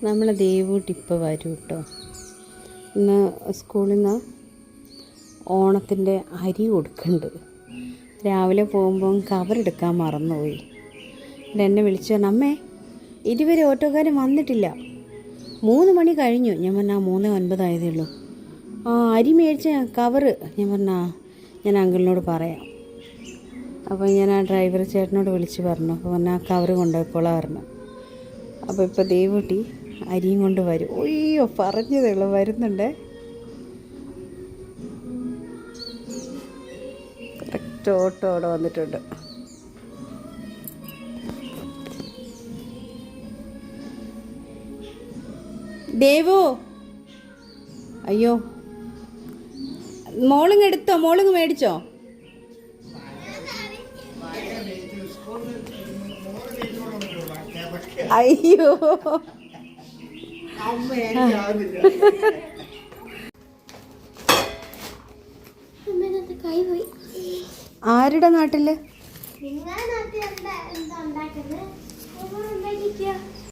നമ്മളെ ദേവൂട്ടി ഇപ്പോൾ വരും കേട്ടോ. ഇന്ന് സ്കൂളിൽ നിന്ന് ഓണത്തിൻ്റെ അരി കൊടുക്കുന്നുണ്ട്. രാവിലെ പോകുമ്പം കവറെടുക്കാൻ മറന്നുപോയി. എന്നെ വിളിച്ചു പറഞ്ഞു, അമ്മേ ഇതുവരെ ഓട്ടോക്കാരൻ വന്നിട്ടില്ല, 3 മണി കഴിഞ്ഞു. ഞാൻ പറഞ്ഞാൽ 3:09 ആയതേ ഉള്ളൂ. അരി മേടിച്ച കവറ്. ഞാൻ പറഞ്ഞാൽ ഞാൻ അങ്കിളിനോട് പറയാം. അപ്പോൾ ഞാൻ ആ ഡ്രൈവർ ചേട്ടനോട് വിളിച്ച് പറഞ്ഞു. അപ്പോൾ പറഞ്ഞാൽ ആ കവറ് കൊണ്ടുപോയിക്കോളാം പറഞ്ഞു. അപ്പോൾ ഇപ്പോൾ ദേവൂട്ടി അരിയും കൊണ്ട് വരും. ഒയ്യോ പറഞ്ഞതേ ഉള്ളൂ, വരുന്നുണ്ടേ. കറക്റ്റ് ഓട്ടോ അവിടെ വന്നിട്ടുണ്ട്. ദേവു, അയ്യോ മോളിങ് എടുത്തോ, മോളിങ് മേടിച്ചോ? അയ്യോ ആരുടെ നാട്ടില്?